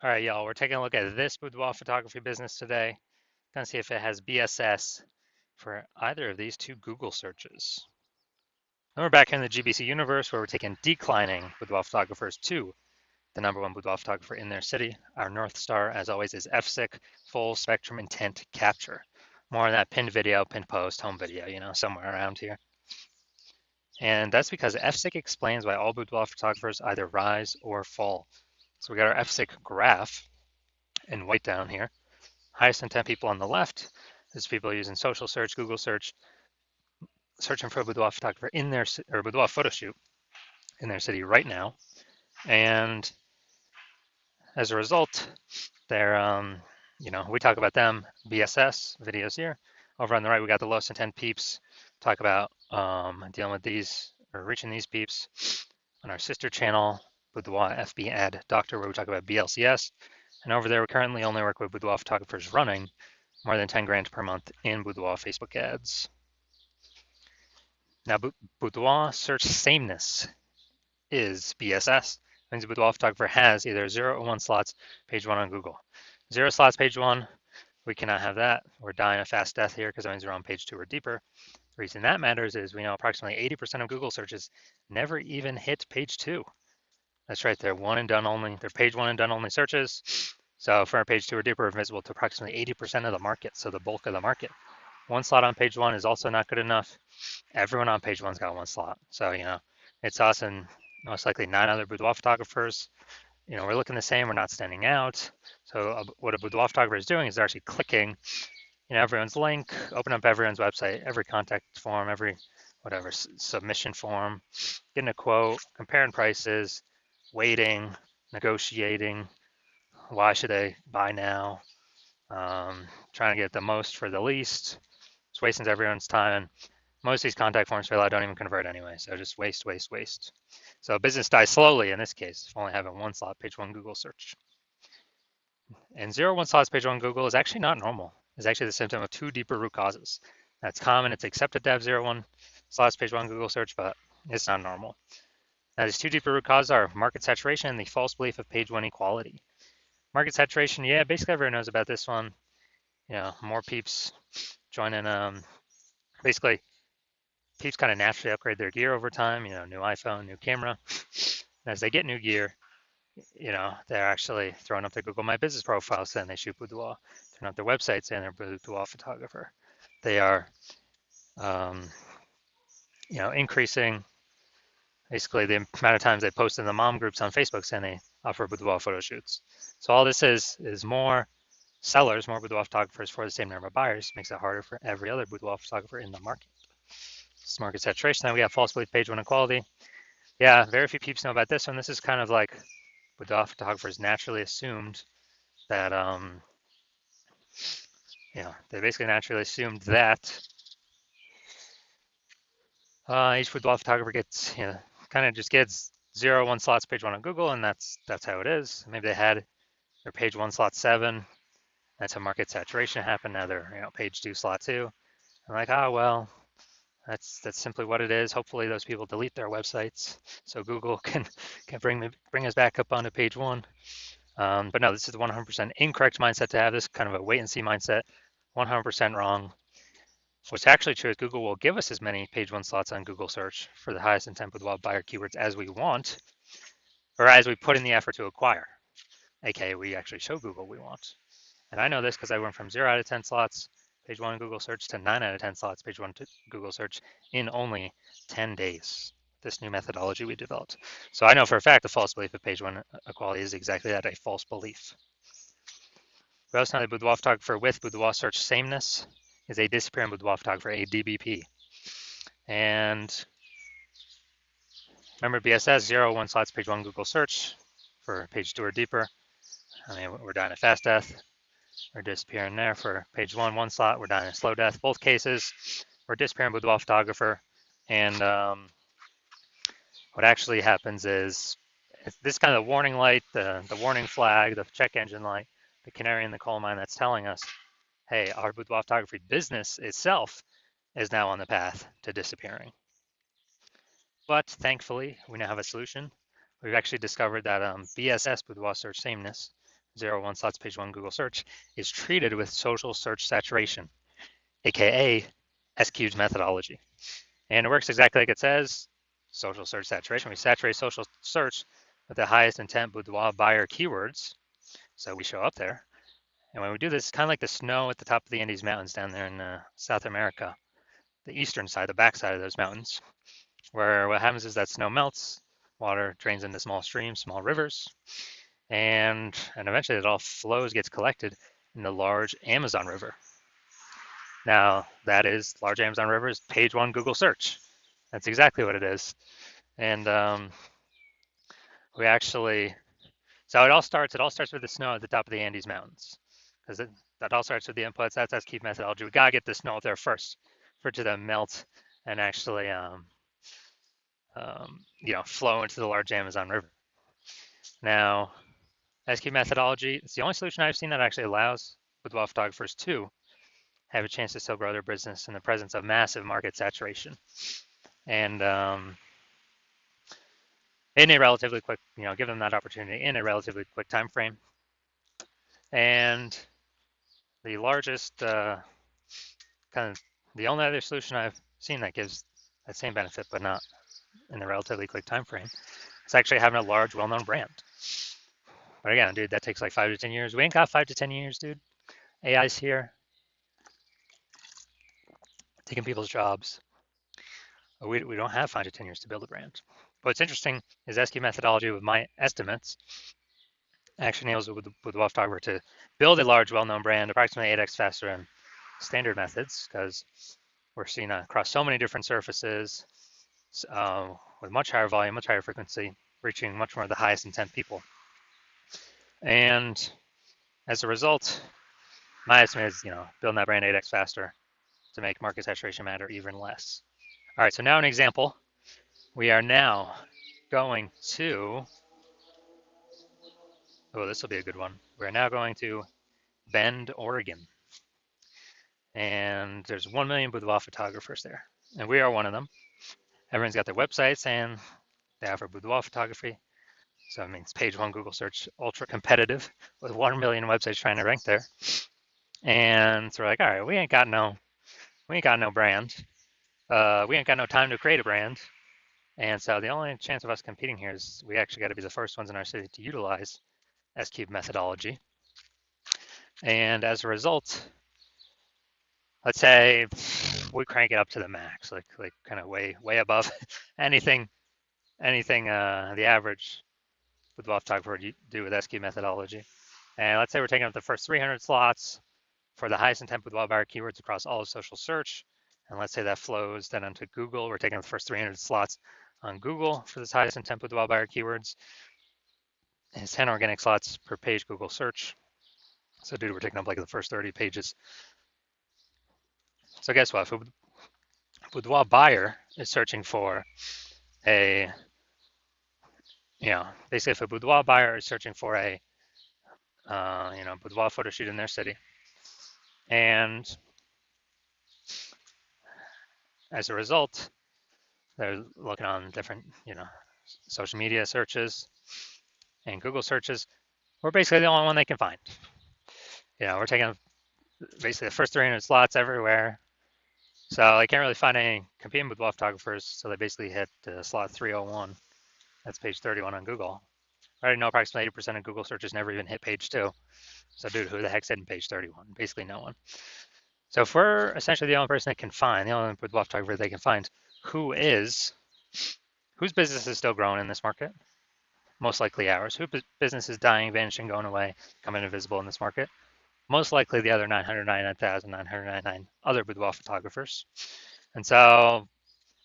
All right, y'all, we're taking a look at this boudoir photography business today. Gonna see if it has BSS for either of these two Google searches. And we're back here in the GBC universe where we're taking declining boudoir photographers to the #1 boudoir photographer in their city. Our North Star, as always, is FSIC, full spectrum intent capture. More on that pinned video, pinned post, home video, somewhere around here. And that's because FSIC explains why all boudoir photographers either rise or fall. So we got our FSIC graph in white down here. Highest intent people on the left is people using social search, Google search, searching for a boudoir photographer in their or boudoir photo shoot in their city right now. And as a result, they're we talk about them, BSS videos here. Over on the right, we got the lowest intent peeps. Talk about dealing with these or reaching these peeps on our sister channel, Boudoir FB Ad Doctor, where we talk about BLCS. And over there, we currently only work with boudoir photographers running more than 10 grand per month in boudoir Facebook ads. Now, boudoir search sameness is BSS. It means a boudoir photographer has either 0 or 1 slots, page 1 on Google. 0 slots, page 1, we cannot have that. We're dying a fast death here because that means we're on page 2 or deeper. The reason that matters is we know approximately 80% of Google searches never even hit page 2. That's right, they're one and done only. They're page 1 and done only searches. So for our page 2 or deeper, we're visible to approximately 80% of the market, so the bulk of the market. 1 slot on page 1 is also not good enough. Everyone on page 1's got 1 slot. So, it's us and most likely 9 other boudoir photographers. We're looking the same, we're not standing out. So what a boudoir photographer is doing is they're actually clicking, everyone's link, open up everyone's website, every contact form, every whatever submission form, getting a quote, comparing prices, waiting, negotiating. Why should I buy now? Trying to get the most for the least. It's wasting everyone's time. And most of these contact forms fill out don't even convert anyway. So just waste, waste, waste. So business dies slowly in this case, only having 1 slot, page 1 Google search. And 0, 1 slots, page 1 Google is actually not normal. It's actually the symptom of 2 deeper root causes. That's common. It's accepted to have 0, 1 slots, page 1 Google search, but it's not normal. Now, these 2 deeper root causes are market saturation and the false belief of page 1 equality. Market saturation, yeah, basically everyone knows about this one. More peeps joining. Basically, peeps kind of naturally upgrade their gear over time. New iPhone, new camera. And as they get new gear, they're actually throwing up their Google My Business profile saying they shoot boudoir, throwing up their website saying they're a boudoir photographer. They are, increasing basically the amount of times they post in the mom groups on Facebook saying they offer boudoir photo shoots. So all this is more sellers, more boudoir photographers for the same number of buyers. Makes it harder for every other boudoir photographer in the market. This is market saturation. Then we have false belief page 1 equality. Yeah, very few peeps know about this one. This is kind of like boudoir photographers naturally assumed that, they basically naturally assumed that each boudoir photographer gets, kind of just gets 0, 1 slots, page 1 on Google, and that's how it is. Maybe they had their page 1 slot 7. That's how market saturation happened. Now they're, page 2 slot 2. I'm like, well, that's simply what it is. Hopefully those people delete their websites so Google can bring us back up onto page 1. But no, this is the 100% incorrect mindset to have. This kind of a wait and see mindset. 100% wrong. What's actually true is Google will give us as many page 1 slots on Google search for the highest intent boudoir buyer keywords as we want, or as we put in the effort to acquire. AKA we actually show Google we want. And I know this because I went from 0 out of 10 slots, page 1 Google search, to 9 out of 10 slots, page 1 to Google search in only 10 days. This new methodology we developed. So I know for a fact the false belief of page 1 equality is exactly that, a false belief. We also know that boudoir photographer with boudoir search sameness is a disappearing boudoir photographer, a DBP. And remember BSS, 0, 1 slots, page 1 Google search for page 2 or deeper. We're dying a fast death. We're disappearing there for page 1, 1 slot. We're dying a slow death. Both cases, we're disappearing boudoir photographer. And what actually happens is this kind of warning light, the warning flag, the check engine light, the canary in the coal mine that's telling us, hey, our boudoir photography business itself is now on the path to disappearing. But thankfully, we now have a solution. We've actually discovered that BSS, boudoir search sameness, 0, 1 slots, page 1 Google search, is treated with social search saturation, aka SQ's methodology. And it works exactly like it says, social search saturation. We saturate social search with the highest intent boudoir buyer keywords, so we show up there. And when we do this, it's kind of like the snow at the top of the Andes Mountains down there in South America, the eastern side, the backside of those mountains, where what happens is that snow melts, water drains into small streams, small rivers, and eventually it all flows, gets collected in the large Amazon River. Now, that is large Amazon River is page 1 Google search. That's exactly what it is. And we actually, so it all starts with the snow at the top of the Andes Mountains, because that all starts with the inputs. That's SQ methodology. We gotta get the snow up there first for it to then melt and actually, flow into the large Amazon River. Now, SQ methodology, it's the only solution I've seen that actually allows boudoir photographers to have a chance to still grow their business in the presence of massive market saturation. And in a relatively quick, give them that opportunity in a relatively quick time frame. And the largest, kind of the only other solution I've seen that gives that same benefit, but not in the relatively quick time frame, is actually having a large, well-known brand. But again, dude, that takes like 5 to 10 years. We ain't got 5 to 10 years, dude. AI's here, taking people's jobs. We don't have 5 to 10 years to build a brand. What's interesting is SQ methodology, with my estimates, actually enables with Boudoir photographer to build a large, well-known brand approximately 8x faster than standard methods, because we're seeing across so many different surfaces with much higher volume, much higher frequency, reaching much more of the highest intent people. And as a result, my estimate is, building that brand 8x faster to make market saturation matter even less. All right, so now an example. We are now going to, this will be a good one. We're now going to Bend, Oregon. And there's 1 million boudoir photographers there. And we are one of them. Everyone's got their websites and they offer boudoir photography. So it means page 1 Google search, ultra competitive with 1 million websites trying to rank there. And so we're like, all right, we ain't got no brand. We ain't got no time to create a brand. And so the only chance of us competing here is we actually got to be the first ones in our city to utilize S-Cube methodology. And as a result, let's say we crank it up to the max, like kind of way above anything the average boudoir photographer would do with S-Cube methodology. And let's say we're taking up the first 300 slots for the highest intent boudoir buyer keywords across all of social search. And let's say that flows then onto Google. We're taking up the first 300 slots on Google for this highest intent boudoir buyer keywords. And it's 10 organic slots per page Google search. So dude, we're taking up like the first 30 pages. So guess what? If a boudoir buyer is searching for basically if a boudoir buyer is searching for a boudoir photo shoot in their city, and as a result, they're looking on different, social media searches and Google searches, we're basically the only one they can find. We're taking basically the first 300 slots everywhere. So they can't really find any competing boudoir photographers. So they basically hit slot 301. That's page 31 on Google. I already know approximately 80% of Google searches never even hit page 2. So dude, who the heck's hitting page 31? Basically no one. So if we're essentially the only person they can find, the only boudoir photographer they can find, whose business is still growing in this market? Most likely ours. Whose business is dying, vanishing, going away, becoming invisible in this market? Most likely the other 999,999 other boudoir photographers. And so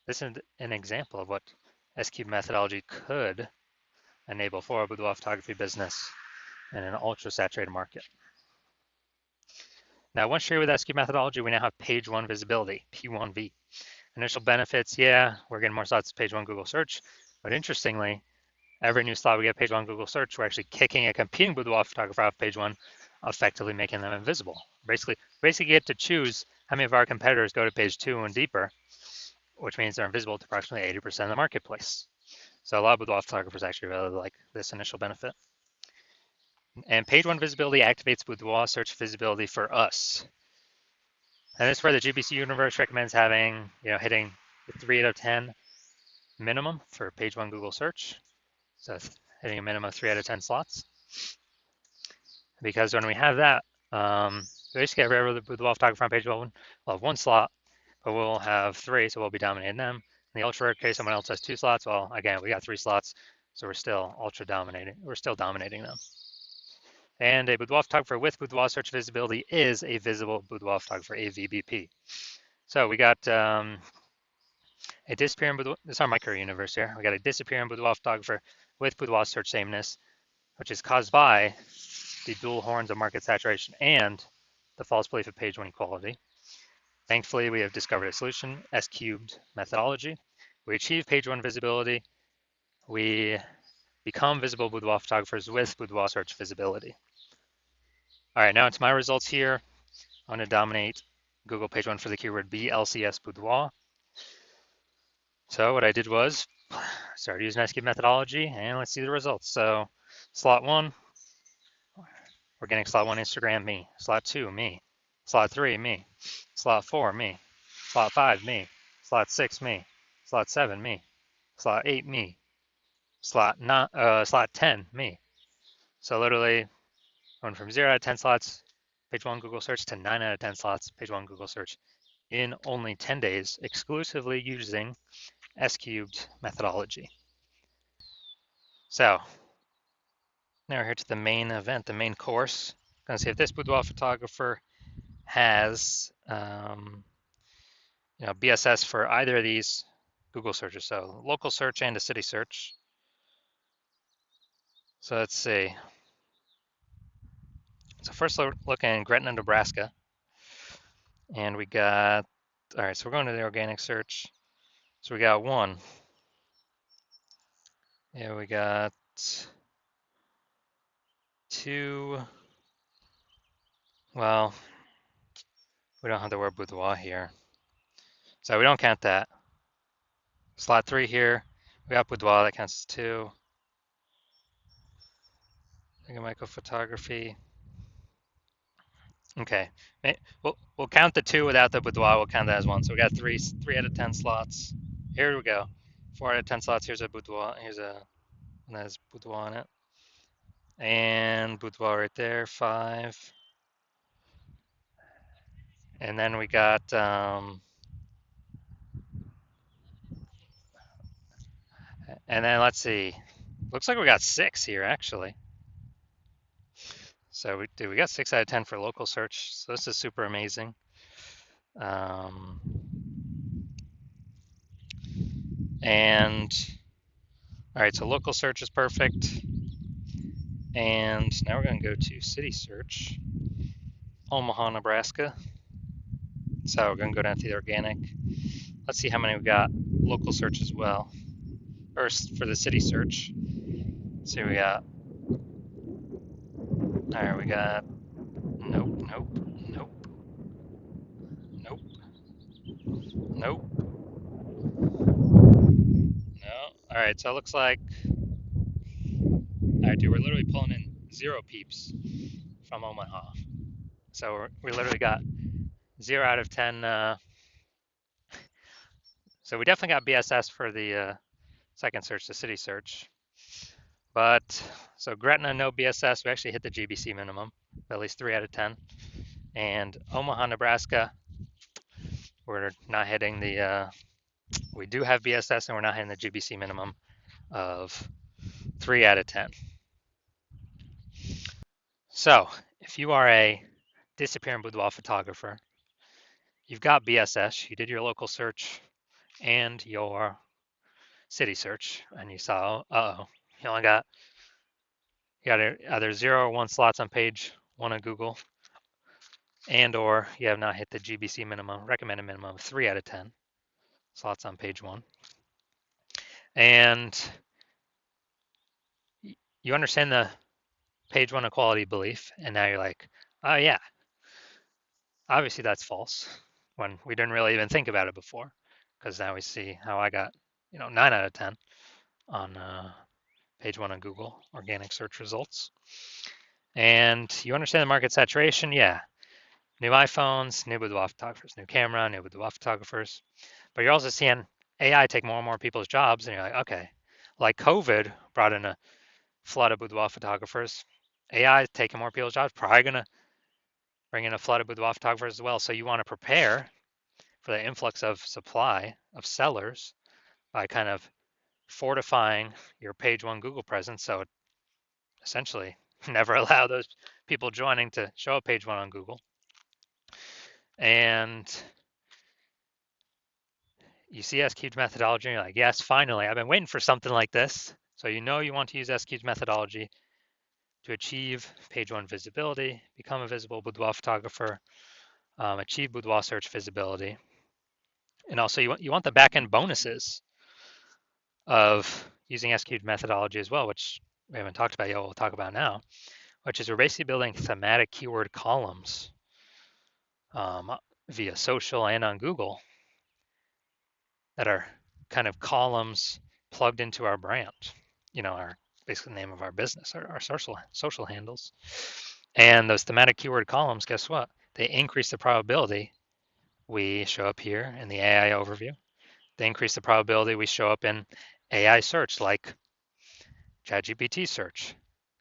this is an example of what S-Cube methodology could enable for a boudoir photography business in an ultra saturated market. Now, once you're with S-Cube methodology, we now have page 1 visibility, P1V. Initial benefits, we're getting more slots to page 1 Google search, but interestingly, every new slot we get page 1 Google search, we're actually kicking a competing boudoir photographer off page 1, effectively making them invisible. Basically get to choose how many of our competitors go to page 2 and deeper, which means they're invisible to approximately 80% of the marketplace. So a lot of boudoir photographers actually really like this initial benefit. And page one visibility activates Boudoir search visibility for us. And this is where the GBC universe recommends having, hitting the 3 out of 10 minimum for page one Google search. So hitting a minimum of 3 out of 10 slots. Because when we have that, we just get rid of the Boudoir photographer on page one. We'll have one slot, but we'll have 3, so we'll be dominating them. In the ultra rare case, someone else has 2 slots. Well, again, we got 3 slots, so we're still ultra dominating. We're still dominating them. And a Boudoir photographer with Boudoir search visibility is a visible Boudoir photographer, a VBP. So we got a disappearing Boudoir. This is our micro universe here. We got a disappearing Boudoir photographer with Boudoir search sameness, which is caused by the dual horns of market saturation and the false belief of page one equality. Thankfully, we have discovered a solution, S cubed methodology. We achieve page one visibility. We become visible Boudoir photographers with Boudoir search visibility. All right, now it's my results here. I'm going to dominate Google page one for the keyword BLCS Boudoir. So what I did was started using S cubed methodology, and let's see the results. So slot 1, organic slot 1 Instagram, me. Slot 2, me. Slot 3, me. Slot 4, me. Slot 5, me. Slot 6, me. Slot 7, me. Slot 8, me. Slot 10, me. So literally going from 0 out of 10 slots, page one Google search, to 9 out of 10 slots, page one Google search in only 10 days, exclusively using S cubed methodology. So now we're here to the main event, the main course. Going to see if this Boudoir photographer has BSS for either of these Google searches, so local search and a city search. So let's see. So first look in Gretna, Nebraska. And we got, all right, so we're going to the organic search. So we got 1. Yeah, we got 2. Well, we don't have the word boudoir here, so we don't count that. Slot 3 here, we got boudoir, that counts as 2. Micro photography. Okay, we'll count the 2 without the boudoir. We'll count that as 1. So we got 3 out of 10 slots. Here we go. 4 out of 10 slots. Here's a boudoir. Here's a one that has boudoir on it, and boudoir right there. 5. And then we got and then let's see. Looks like we got 6 here actually. So we got 6 out of 10 for local search. So this is super amazing. And all right, so local search is perfect. And now we're going to go to city search, Omaha, Nebraska. So we're going to go down to the organic. Let's see how many we got local search as well. First for the city search. Let's see, we got. All right, we got. Nope. No. All right, so it looks like. All right, dude, we're literally pulling in 0 peeps from Omaha. So we literally got 0 out of 10. So we definitely got BSS for the second search, the city search. But so Gretna, no BSS. We actually hit the GBC minimum, at least 3 out of 10. And Omaha, Nebraska, we're not hitting the. We do have BSS, and we're not hitting the GBC minimum of 3 out of 10. So if you are a disappearing boudoir photographer, you've got BSS, you did your local search and your city search, and you saw, you only got either 0 or 1 slots on page 1 of Google, and or you have not hit the GBC minimum, recommended minimum of 3 out of 10 slots on page 1. And you understand the page 1 equality belief, and now you're like, oh yeah, obviously that's false, when we didn't really even think about it before, because now we see how I got 9 out of 10 on page 1 of Google organic search results. And you understand the market saturation? Yeah. New iPhones, new boudoir photographers, new camera, new boudoir photographers. But you're also seeing AI take more and more people's jobs, and you're like, okay, like COVID brought in a flood of boudoir photographers. AI is taking more people's jobs, probably going to bring in a flood of boudoir photographers as well. So you want to prepare for the influx of supply of sellers by kind of fortifying your page one Google presence. So essentially never allow those people joining to show up page one on Google. And you see SQ's methodology, and you're like, yes, finally, I've been waiting for something like this. So you know you want to use SQ's methodology to achieve page one visibility, become a visible boudoir photographer, achieve boudoir search visibility. And also you want the back-end bonuses of using SQ's methodology as well, which we haven't talked about yet, we'll talk about now, which is we're basically building thematic keyword columns via social and on Google that are kind of columns plugged into our brand, our basically the name of our business, our social handles. And those thematic keyword columns, guess what? They increase the probability we show up here in the AI overview. They increase the probability we show up in AI search like ChatGPT search,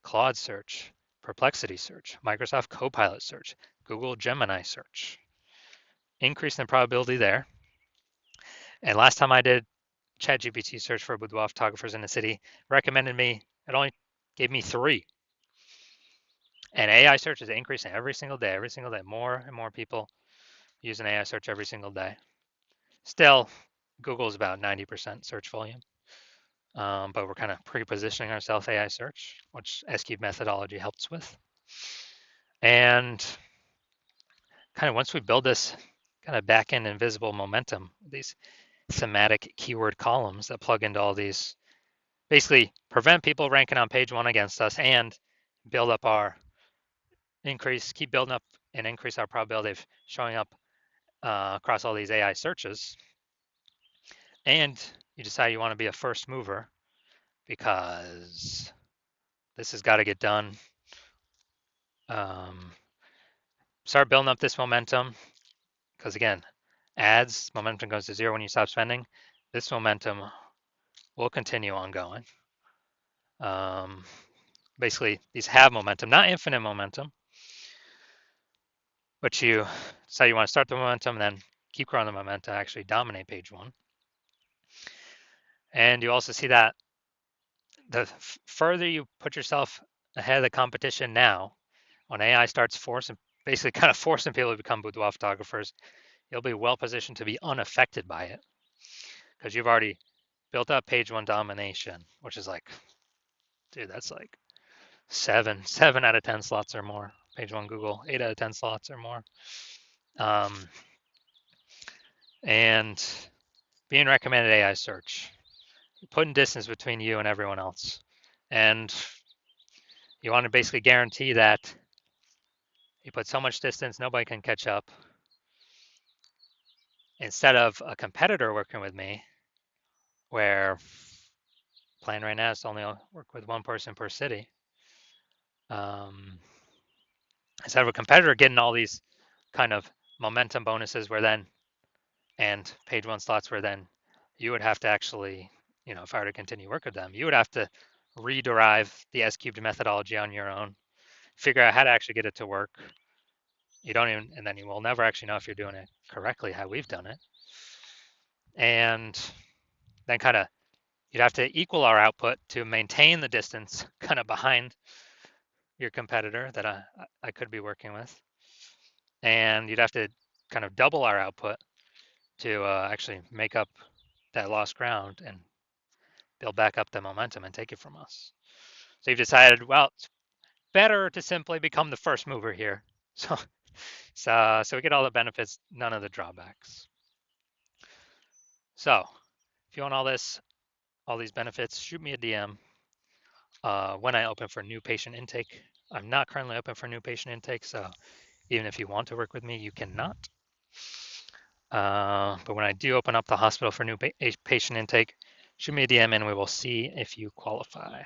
Claude search, Perplexity search, Microsoft Copilot search, Google Gemini search. Increasing the probability there. And last time I did ChatGPT search for boudoir photographers in the city, recommended me, it only gave me 3. And AI search is increasing every single day, more and more people use an AI search every single day. Still, Google is about 90% search volume, but we're kind of pre-positioning ourselves AI search, which SQ methodology helps with. And kind of once we build this kind of back-end invisible momentum, these thematic keyword columns that plug into all these, basically prevent people ranking on page one against us and build up keep building up and increase our probability of showing up across all these AI searches. And you decide you want to be a first mover because this has got to get done. Start building up this momentum because again, ads momentum goes to 0 when you stop spending. This momentum will continue ongoing. Basically, these have momentum, not infinite momentum, but you decide you want to start the momentum, then keep growing the momentum, actually dominate page one. And you also see that the further you put yourself ahead of the competition now, when AI starts basically kind of forcing people to become boudoir photographers, you'll be well positioned to be unaffected by it because you've already built up page one domination, which is like, dude, that's like seven out of 10 slots or more. Page one Google, 8 out of 10 slots or more. And being recommended AI search, putting distance between you and everyone else. And you want to basically guarantee that you put so much distance, nobody can catch up. Instead of a competitor working with me, where plan right now is to only work with one person per city. Instead of a competitor getting all these kind of momentum bonuses and page one slots where then you would have to actually, if I were to continue work with them, you would have to rederive the S-cubed methodology on your own, figure out how to actually get it to work. And then you will never actually know if you're doing it correctly, how we've done it. And then you'd have to equal our output to maintain the distance kind of behind your competitor that I could be working with. And you'd have to kind of double our output to actually make up that lost ground and build back up the momentum and take it from us. So you've decided, well, it's better to simply become the first mover here. So we get all the benefits, none of the drawbacks. So if you want all these benefits, shoot me a DM when I open for new patient intake. I'm not currently open for new patient intake, so even if you want to work with me, you cannot. But when I do open up the hospital for new patient intake, shoot me a DM and we will see if you qualify.